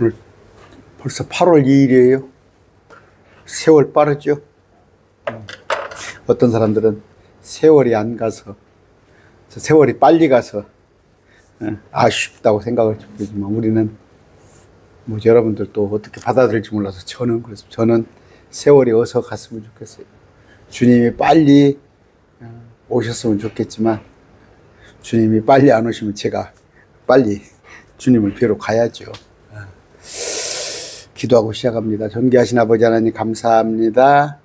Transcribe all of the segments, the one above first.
오늘 벌써 8월 2일이에요. 세월 빠르죠? 어떤 사람들은 세월이 안 가서, 세월이 빨리 가서 아쉽다고 생각을 하지만 우리는 뭐 여러분들도 어떻게 받아들일지 몰라서 저는 그렇습니다. 저는 세월이 어서 갔으면 좋겠어요. 주님이 빨리 오셨으면 좋겠지만 주님이 빨리 안 오시면 제가 빨리 주님을 뵈러 가야죠. 기도하고 시작합니다. 존귀하신 아버지 하나님 감사합니다.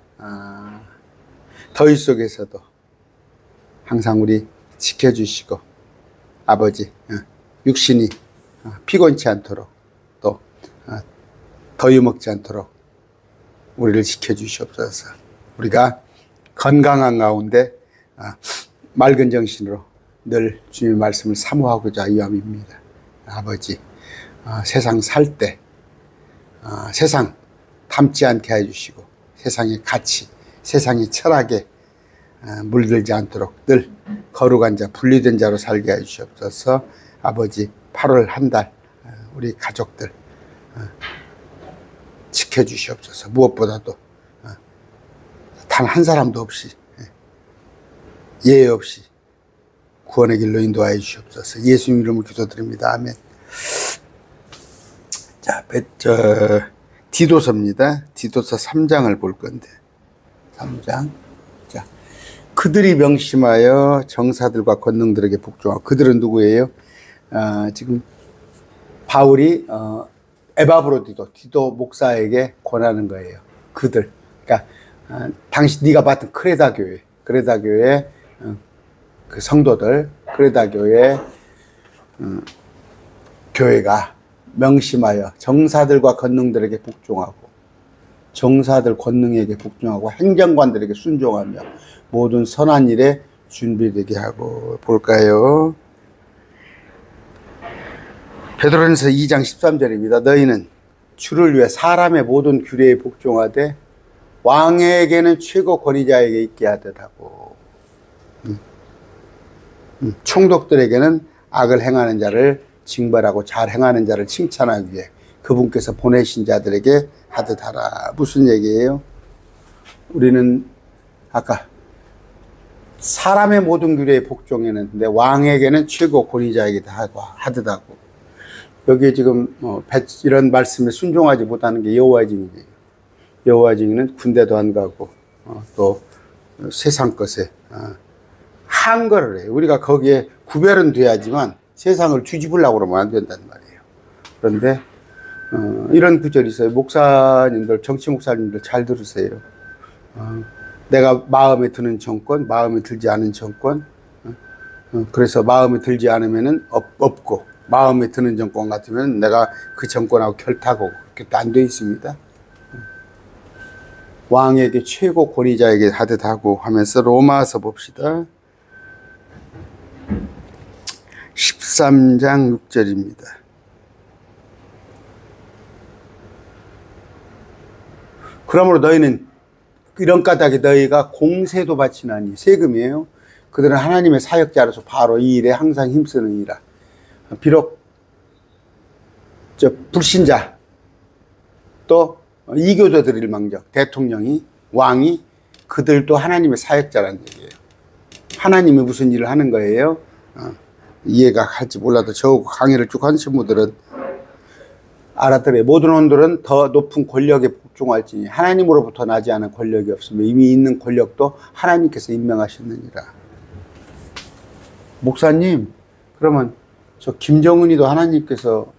더위 속에서도 항상 우리 지켜주시고 아버지 육신이 피곤치 않도록 또 더위 먹지 않도록 우리를 지켜주시옵소서. 우리가 건강한 가운데 맑은 정신으로 늘 주님의 말씀을 사모하고자 이함입니다. 아버지 세상 살 때 세상 닮지 않게 해주시고 세상의 가치, 세상의 철학에 물들지 않도록 늘 거룩한 자, 분리된 자로 살게 해주시옵소서. 아버지 8월 한 달 우리 가족들 지켜주시옵소서. 무엇보다도 단 한 사람도 없이 예외 없이 구원의 길로 인도하여 주시옵소서. 예수님 이름으로 기도드립니다. 아멘. 자, 디도서입니다. 디도서 3장을 볼 건데 3장. 자, 그들이 명심하여 정사들과 권능들에게 복종하고. 그들은 누구예요? 지금 바울이 디도 목사에게 권하는 거예요. 그들. 그러니까 당시 네가 봤던 크레다 교회 그 성도들, 크레다 교회가 명심하여 정사들과 권능들에게 복종하고 정사들 권능에게 복종하고 행정관들에게 순종하며 모든 선한 일에 준비되게 하고. 볼까요? 베드로전서 2장 13절입니다. 너희는 주를 위해 사람의 모든 규례에 복종하되 왕에게는 최고 권위자에게 있게 하듯 하고. 총독들에게는 악을 행하는 자를 징벌하고 잘 행하는 자를 칭찬하기 위해 그분께서 보내신 자들에게 하듯 하라. 무슨 얘기예요? 우리는 아까 사람의 모든 규례에 복종했는데 왕에게는 최고 권위자에게 하듯 하고. 여기 지금 이런 말씀에 순종하지 못하는 게 여호와의 증인이에요. 여호와의 증인은 군대도 안 가고 또 세상 것에 한거를 해요. 우리가 거기에 구별은 돼야지만 세상을 뒤집으려고 그러면 안 된단 말이에요. 그런데 이런 구절이 있어요. 목사님들, 정치 목사님들 잘 들으세요. 내가 마음에 드는 정권, 마음에 들지 않은 정권, 그래서 마음에 들지 않으면은 없고 마음에 드는 정권 같으면 내가 그 정권하고 결탁하고 그렇게 안 돼 있습니다. 왕에게 최고 권위자에게 하듯 하고 하면서 로마서 봅시다. 13장 6절입니다. 그러므로 너희는 이런 까닭에 너희가 공세도 바치나니. 세금이에요. 그들은 하나님의 사역자로서 바로 이 일에 항상 힘쓰느니라. 비록 불신자 또 이교도들일망정 대통령이 왕이 그들도 하나님의 사역자라는 얘기예요. 하나님이 무슨 일을 하는 거예요? 이해가 할지 몰라도 저 강의를 쭉 하신 분들은 알았더래. 모든 원들은 더 높은 권력에 복종할지니 하나님으로부터 나지 않은 권력이 없으며 이미 있는 권력도 하나님께서 임명하셨느니라. 목사님, 그러면 저 김정은이도 하나님께서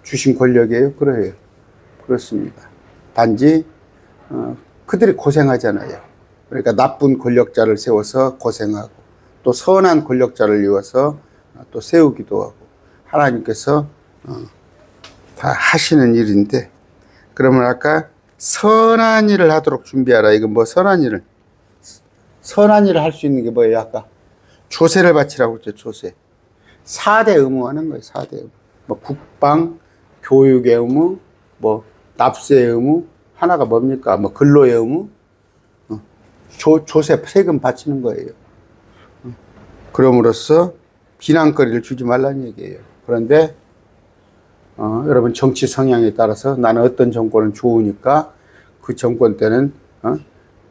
주신 권력이에요? 그래요. 그렇습니다. 단지 그들이 고생하잖아요. 그러니까 나쁜 권력자를 세워서 고생하고 또 선한 권력자를 이어서 또 세우기도 하고 하나님께서 다 하시는 일인데, 그러면 아까 선한 일을 하도록 준비하라. 이건 뭐 선한 일을 할 수 있는 게 뭐예요? 아까 조세를 바치라고 했죠. 조세. 4대 의무 하는 거예요. 4대 의무. 뭐 국방, 교육의 의무, 뭐 납세의 의무, 하나가 뭡니까? 뭐 근로의 의무, 조세, 세금 바치는 거예요. 그럼으로써 비난거리를 주지 말라는 얘기예요. 그런데 여러분 정치 성향에 따라서 나는 어떤 정권은 좋으니까 그 정권 때는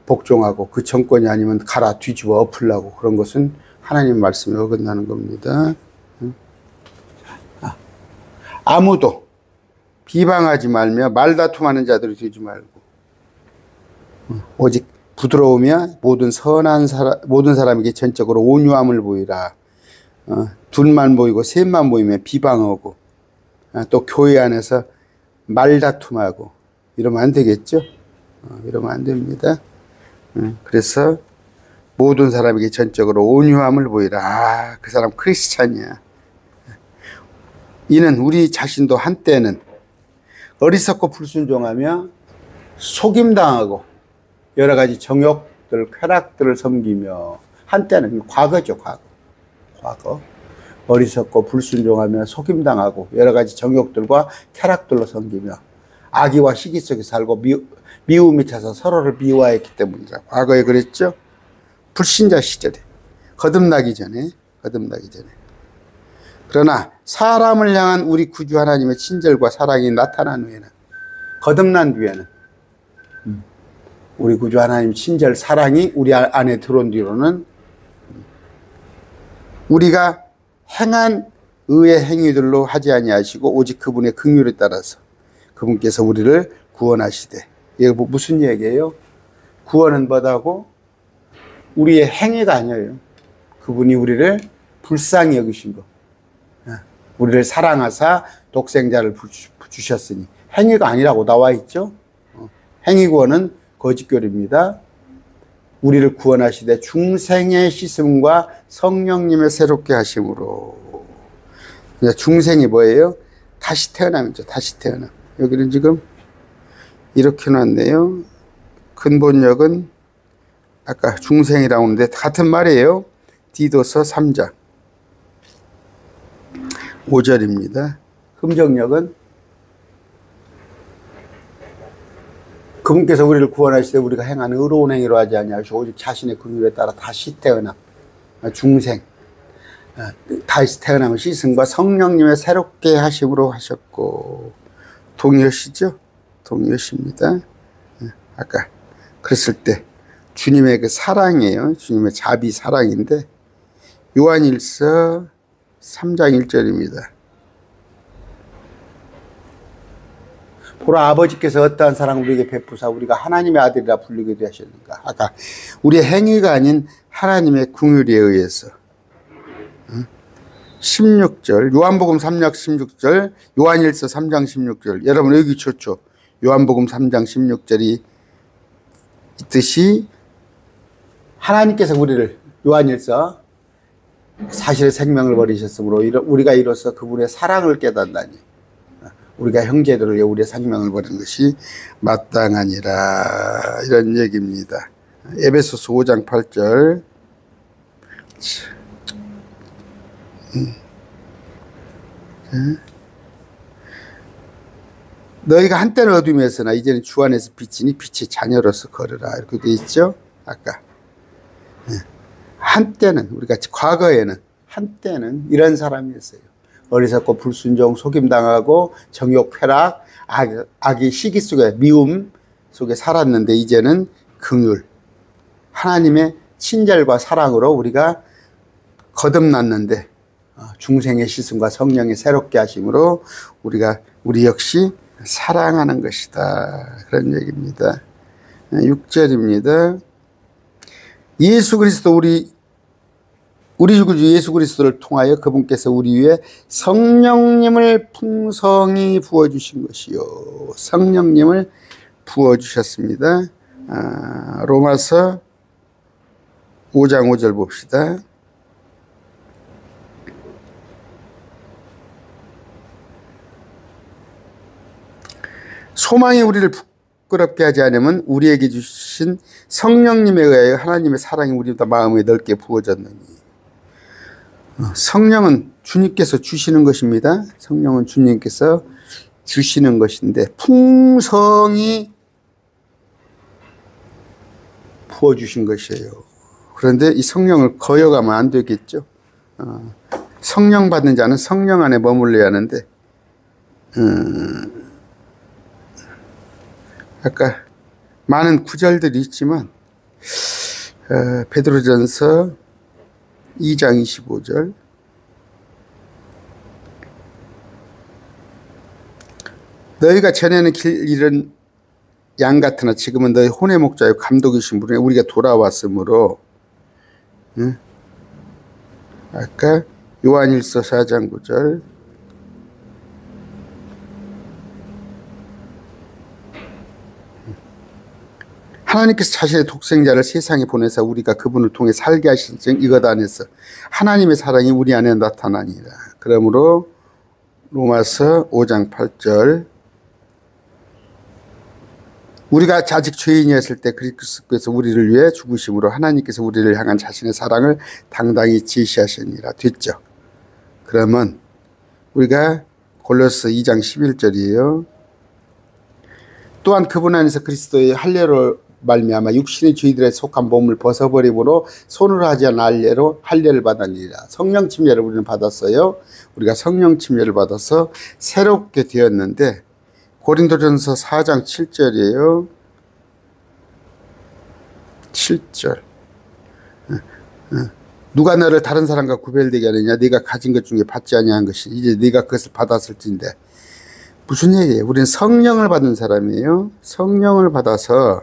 복종하고 그 정권이 아니면 갈아 뒤집어 엎으려고 그런 것은 하나님 말씀에 어긋나는 겁니다. 아무도 비방하지 말며 말다툼하는 자들이 되지 말고 오직 부드러우며 모든 사람에게 전적으로 온유함을 보이라. 둘만 보이고 셋만 보이면 비방하고 또 교회 안에서 말다툼하고 이러면 안 되겠죠? 이러면 안 됩니다. 그래서 모든 사람에게 전적으로 온유함을 보이라. 그 사람 크리스찬이야. 이는 우리 자신도 한때는 어리석고 불순종하며 속임당하고 여러 가지 정욕들, 쾌락들을 섬기며 한때는 과거죠, 과거. 어리석고 불순종하며 속임당하고 여러 가지 정욕들과 쾌락들로 섬기며 악의와 시기 속에 살고 미움이 차서 서로를 미워했기 때문이다. 과거에 그랬죠? 불신자 시절에 거듭나기 전에. 그러나 사람을 향한 우리 구주 하나님의 친절과 사랑이 나타난 후에는, 거듭난 뒤에는 우리 구주 하나님 친절 사랑이 우리 안에 들어온 뒤로는 우리가 행한 의의 행위들로 하지 아니하시고 오직 그분의 긍휼에 따라서 그분께서 우리를 구원하시되. 이게 무슨 얘기예요? 구원은 뭐다고? 우리의 행위가 아니에요. 그분이 우리를 불쌍히 여기신 거. 우리를 사랑하사 독생자를 주셨으니. 행위가 아니라고 나와 있죠. 행위 구원은 거짓교리입니다. 우리를 구원하시되 중생의 씻음과 성령님의 새롭게 하심으로. 중생이 뭐예요? 다시 태어남이죠. 다시 태어남. 여기는 지금 이렇게 놨네요. 근본역은 아까 중생이라고 하는데 같은 말이에요. 디도서 3장 5절입니다. 흠정역은 그분께서 우리를 구원하시되 우리가 행한 의로운 행위로 하지 아니하시고 오직 자신의 긍휼에 따라 다시 태어남. 중생. 다시 태어남은 씻음과 성령님의 새롭게 하심으로 하셨고. 동의하시죠? 동의하십니다. 아까 그랬을 때 주님의 그 사랑이에요. 주님의 자비 사랑인데 요한일서 3장 1절입니다. 보라 아버지께서 어떠한 사랑을 우리에게 베푸사 우리가 하나님의 아들이라 불리게 되셨는가. 아까 우리의 행위가 아닌 하나님의 긍휼에 의해서. 16절 요한복음 3장 16절 요한일서 3장 16절. 여러분 여기 좋죠. 요한복음 3장 16절이 있듯이 하나님께서 우리를 요한일서 사실의 생명을 버리셨으므로 우리가 이로써 그분의 사랑을 깨닫다니 우리가 형제들을 위해 우리의 생명을 버리는 것이 마땅하니라. 이런 얘기입니다. 에베소서 5장 8절. 너희가 한때는 어둠이었으나 이제는 주 안에서 빛이니 빛의 자녀로서 걸으라. 이렇게 돼 있죠. 아까 한때는 우리가 과거에는 한때는 이런 사람이었어요. 어리석고 불순종, 속임당하고 정욕, 쾌락, 악의 시기 속에 미움 속에 살았는데 이제는 긍휼, 하나님의 친절과 사랑으로 우리가 거듭났는데 중생의 씻음과 성령의 새롭게 하심으로 우리 역시 사랑하는 것이다. 그런 얘기입니다. 6절입니다. 예수 그리스도 우리 구주 예수 그리스도를 통하여 그분께서 우리 위에 성령님을 풍성히 부어주신 것이요. 성령님을 부어주셨습니다. 로마서 5장 5절 봅시다. 소망이 우리를 부끄럽게 하지 않으면 우리에게 주신 성령님에 의하여 하나님의 사랑이 우리 마음에 넓게 부어졌느니. 성령은 주님께서 주시는 것입니다. 성령은 주님께서 주시는 것인데 풍성히 부어주신 것이에요. 그런데 이 성령을 거역하면 안 되겠죠. 성령 받는 자는 성령 안에 머물러야 하는데 아까 많은 구절들이 있지만 베드로전서 2장 25절 너희가 전에는 길 잃은 양 같으나 지금은 너희 혼의 목자요 감독이신 분에 우리가 돌아왔으므로 아까 요한일서 4장 9절 하나님께서 자신의 독생자를 세상에 보내사 우리가 그분을 통해 살게 하신 즉 이것 안에서 하나님의 사랑이 우리 안에 나타나니라. 그러므로 로마서 5장 8절 우리가 아직 죄인이었을 때 그리스도께서 우리를 위해 죽으심으로 하나님께서 우리를 향한 자신의 사랑을 당당히 지시하시니라. 됐죠. 그러면 우리가 골로새 2장 11절이에요. 또한 그분 안에서 그리스도의 할례로 말미암아 육신의 죄들에 속한 몸을 벗어버림으로 손으로 하지 않은 할례를 받았느니라. 성령 침례를 우리는 받았어요. 우리가 성령 침례를 받아서 새롭게 되었는데 고린도전서 4장 7절이에요. 7절. 누가 너를 다른 사람과 구별되게 하느냐? 네가 가진 것 중에 받지 아니한 것이 이제 네가 그것을 받았을진데. 무슨 얘기예요? 우리는 성령을 받은 사람이에요. 성령을 받아서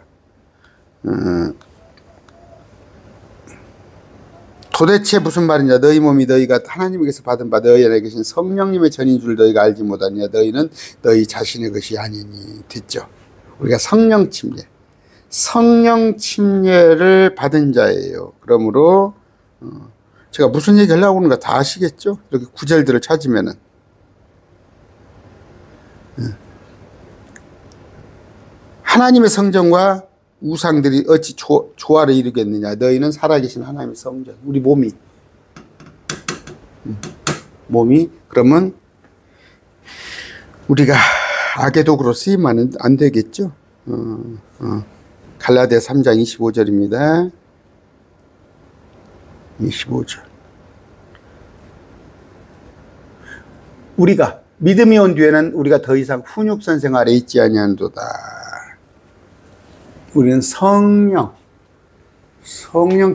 도대체 무슨 말이냐? 너희 몸이 너희가 하나님에게서 받은 바 너희 안에 계신 성령님의 전인 줄 너희가 알지 못하느냐? 너희는 너희 자신의 것이 아니니. 됐죠? 우리가 성령 침례를 받은 자예요. 그러므로 제가 무슨 얘기 하려고 하는가 다 아시겠죠? 이렇게 구절들을 찾으면은 하나님의 성전과 우상들이 어찌 조화를 이루겠느냐? 너희는 살아계신 하나님의 성전. 우리 몸이 그러면 우리가 악의 도구로 쓰이면 안 되겠죠? 갈라디아 3장 25절입니다. 25절. 우리가 믿음이 온 뒤에는 우리가 더 이상 훈육선생 아래 있지 아니한도다. 우리는 성령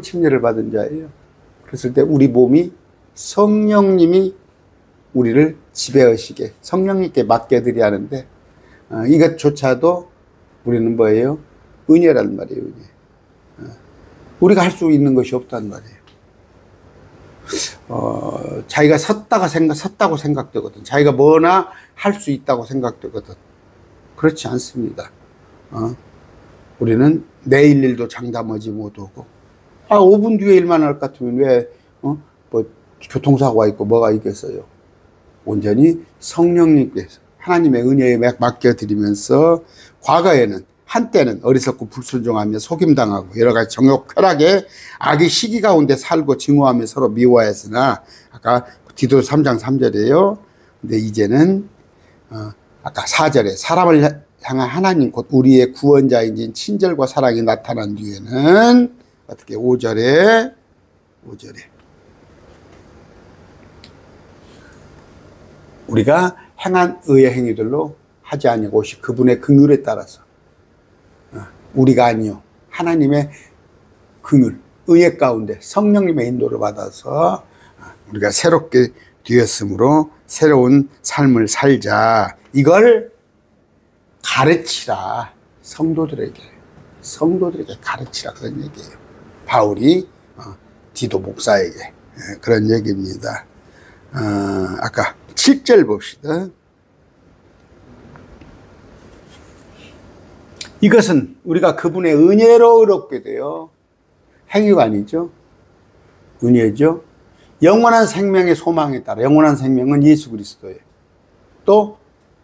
침례를 받은 자예요. 그랬을 때 우리 몸이 성령님이 우리를 지배하시게 성령님께 맡겨드려야 하는데 이것조차도 우리는 뭐예요? 은혜란 말이에요. 은혜. 우리가 할 수 있는 것이 없단 말이에요. 자기가 섰다고 생각되거든. 자기가 뭐나 할 수 있다고 생각되거든. 그렇지 않습니다. 우리는 내일 일도 장담하지 못하고 5분 뒤에 일만 할 것 같으면 왜 교통사고가 있고 뭐가 있겠어요. 온전히 성령님께서 하나님의 은혜에 맡겨드리면서 과거에는 한때는 어리석고 불순종하며 속임당하고 여러 가지 정욕 쾌락에 악의 시기 가운데 살고 증오하며 서로 미워했으나 아까 디도서 3장 3절이에요. 근데 이제는 아까 4절에 사람을 향한 하나님 곧 우리의 구원자인 친절과 사랑이 나타난 뒤에는 어떻게 5절에 우리가 행한 의의 행위들로 하지 아니하고 오시 그분의 긍휼에 따라서 우리가 아니요 하나님의 긍휼 의의 가운데 성령님의 인도를 받아서 우리가 새롭게 되었으므로 새로운 삶을 살자. 이걸 가르치라. 성도들에게 가르치라. 그런 얘기예요. 바울이 디도 목사에게 그런 얘기입니다. 아까 7절 봅시다. 이것은 우리가 그분의 은혜로 의롭게 돼요. 행위가 아니죠. 은혜죠. 영원한 생명의 소망에 따라 영원한 생명은 예수 그리스도예요. 또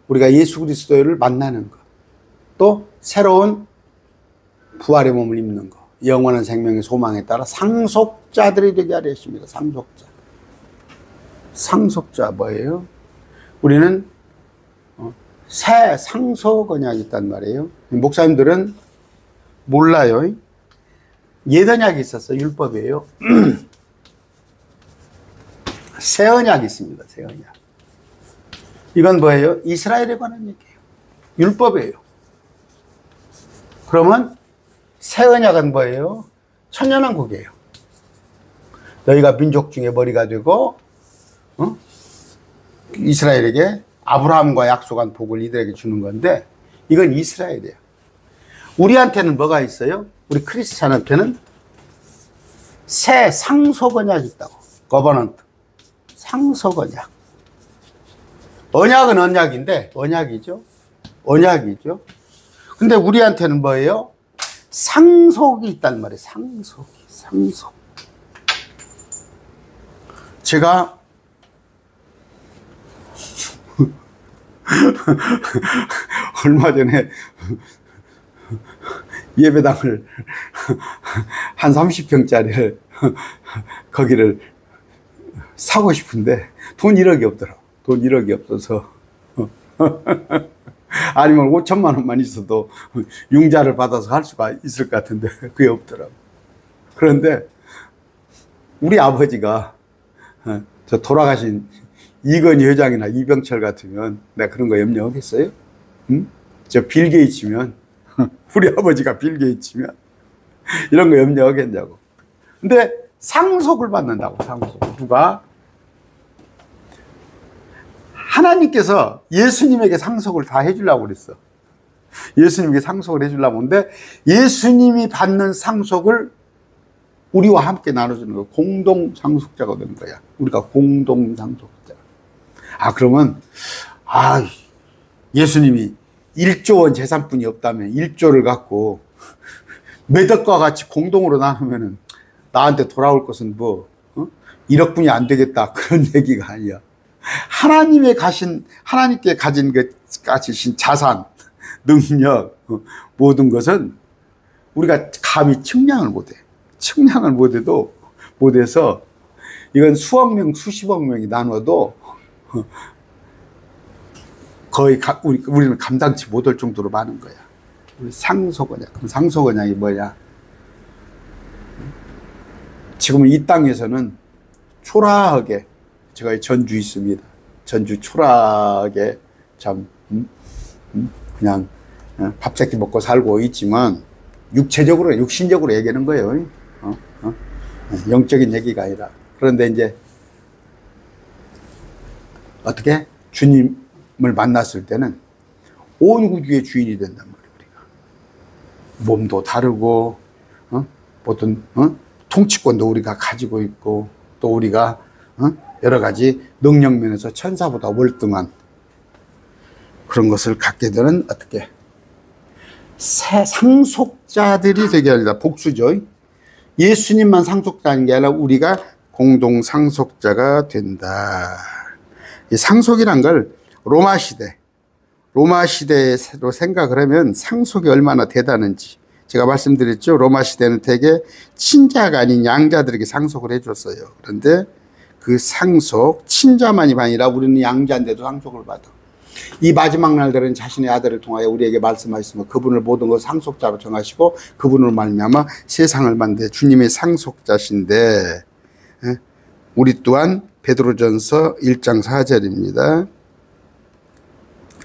우리가 예수 그리스도를 만나는 것. 또 새로운 부활의 몸을 입는 것. 영원한 생명의 소망에 따라 상속자들이 되게 하려 했습니다. 상속자 뭐예요? 우리는 새 상속 언약이 있단 말이에요. 목사님들은 몰라요. 옛 언약이 있었어요. 율법이에요. 새 언약이 있습니다. 새 언약. 이건 뭐예요? 이스라엘에 관한 얘기예요. 율법이에요. 그러면 새 언약은 뭐예요? 천년왕국이에요. 너희가 민족 중에 머리가 되고 이스라엘에게 아브라함과 약속한 복을 이들에게 주는 건데, 이건 이스라엘이에요. 우리한테는 뭐가 있어요? 우리 크리스찬한테는 새 상속 언약이 있다고. 거버넌트. 상속 언약. 언약은 언약인데, 언약이죠. 언약이죠. 근데 우리한테는 뭐예요? 상속이 있단 말이에요. 상속. 제가 얼마 전에 예배당을 한 30평짜리를 거기를 사고 싶은데 돈 1억이 없더라고. 돈 1억이 없어서 아니면 5천만 원만 있어도 융자를 받아서 할 수가 있을 것 같은데 그게 없더라고. 그런데 우리 아버지가 저 돌아가신 이건희 회장이나 이병철 같으면 내가 그런 거 염려하겠어요? 응? 저 빌 게이츠면 우리 아버지가 빌 게이츠면 이런 거 염려하겠냐고. 근데 상속을 받는다고. 상속. 누가? 하나님께서 예수님에게 상속을 다 해주려고 그랬어. 예수님에게 상속을 해주려고 하는데 예수님이 받는 상속을 우리와 함께 나눠주는 거야. 공동 상속자가 되는 거야. 우리가 공동 상속자. 그러면 예수님이 1조 원 재산뿐이 없다면 1조를 갖고 매덕과 같이 공동으로 나누면은 나한테 돌아올 것은 1억뿐이 안 되겠다, 그런 얘기가 아니야. 하나님께 가진 가지신 자산, 능력, 모든 것은 우리가 감히 측량을 못해. 측량을 못해서 이건 수억 명, 수십억 명이 나눠도 거의 우리는 감당치 못할 정도로 많은 거야. 우리 상속언약. 그럼 상속언약이 뭐냐? 지금 이 땅에서는 초라하게, 제가 전주 있습니다. 전주 초라하게 참 그냥 밥 새끼 먹고 살고 있지만 육신적으로 얘기하는 거예요. 영적인 얘기가 아니라. 그런데 이제 어떻게? 주님을 만났을 때는 온 우주의 주인이 된단 말이에요. 우리가 몸도 다르고 어떤 통치권도 우리가 가지고 있고, 또 우리가 여러 가지 능력 면에서 천사보다 월등한 그런 것을 갖게 되는 어떻게 새 상속자들이 되게 아니라 복수죠. 예수님만 상속자인 게 아니라 우리가 공동 상속자가 된다. 이 상속이란 걸 로마 시대로 생각을 하면 상속이 얼마나 대단한지 제가 말씀드렸죠. 로마 시대는 대개 친자가 아닌 양자들에게 상속을 해줬어요. 그런데 그 상속, 친자만이 아니라 우리는 양자인데도 상속을 받아. 이 마지막 날들은 자신의 아들을 통하여 우리에게 말씀하셨으며 그분을 모든 것 상속자로 정하시고 그분으로 말미암아 세상을 만든 주님의 상속자신데, 우리 또한 베드로전서 1장 4절입니다.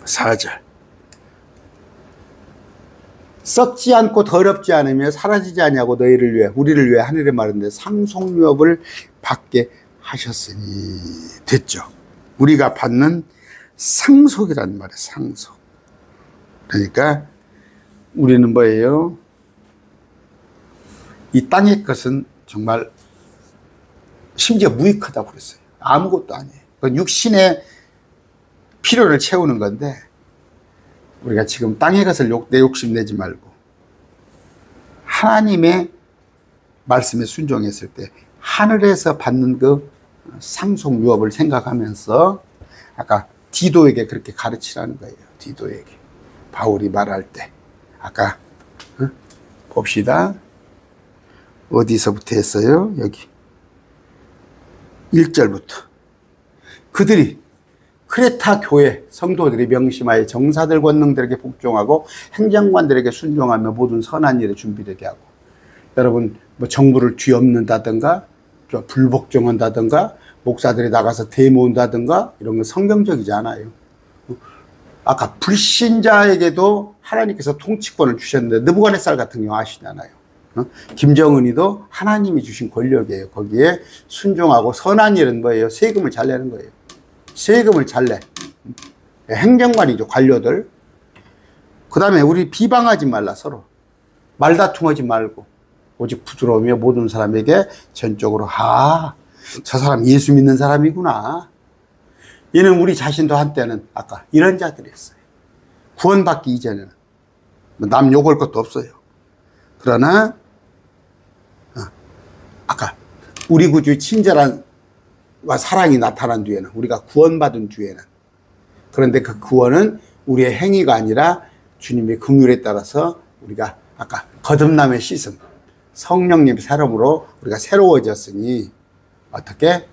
4절. 썩지 않고 더럽지 않으며 사라지지 아니하고 너희를 위해, 우리를 위해 하늘에 마른데 상속유업을 받게 하셨으니 됐죠. 우리가 받는 상속이란 말이에요. 상속. 그러니까 우리는 뭐예요? 이 땅의 것은 정말 심지어 무익하다고 그랬어요. 아무것도 아니에요. 그건 육신의 필요를 채우는 건데, 우리가 지금 땅의 것을 내 욕심 내지 말고 하나님의 말씀에 순종했을 때 하늘에서 받는 그 상속 유업을 생각하면서 아까 디도에게 그렇게 가르치라는 거예요. 디도에게 바울이 말할 때 아까 봅시다. 어디서부터 했어요? 여기 1절부터 그들이 크레타 교회 성도들이 명심하여 정사들 권능들에게 복종하고 행정관들에게 순종하며 모든 선한 일에 준비되게 하고, 여러분 뭐 정부를 뒤엎는다든가 불복종한다든가 목사들이 나가서 데모온다든가 이런 건 성경적이지 않아요. 아까 불신자에게도 하나님께서 통치권을 주셨는데 느부갓네살 같은 경우 아시잖아요. 김정은이도 하나님이 주신 권력이에요. 거기에 순종하고 선한 일은 뭐예요? 세금을 잘 내는 거예요. 세금을 잘 내. 행정관이죠. 관료들. 그 다음에 우리 비방하지 말라. 서로 말다툼하지 말고 오직 부드러우며 모든 사람에게 전적으로 저 사람 예수 믿는 사람이구나. 얘는 우리 자신도 한때는 아까 이런 자들이었어요. 구원받기 이전에는 남 욕할 것도 없어요. 그러나 아까 우리 구주의 친절한 사랑이 나타난 뒤에는, 우리가 구원받은 뒤에는, 그런데 그 구원은 우리의 행위가 아니라 주님의 긍휼에 따라서 우리가 아까 거듭남의 씻음, 성령님의 사람으로 우리가 새로워졌으니 어떻게?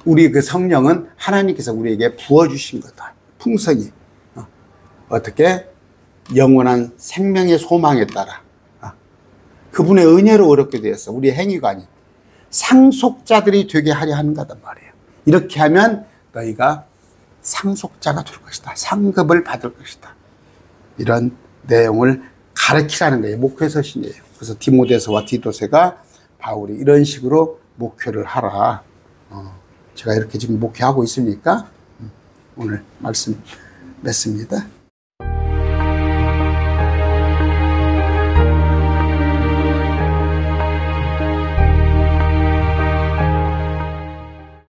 우리 그 성령은 하나님께서 우리에게 부어주신 거다. 풍성히. 어떻게? 영원한 생명의 소망에 따라 그분의 은혜로 어렵게 되었어. 우리의 행위가 아닌 상속자들이 되게 하려 하는 거단 말이에요. 이렇게 하면 너희가 상속자가 될 것이다. 상급을 받을 것이다. 이런 내용을 가르치라는 거예요. 목회서신이에요. 그래서 디모데서와 디도세가 바울이 이런 식으로 목회를 하라. 제가 이렇게 지금 목회하고 있으니까 오늘 말씀 맺습니다.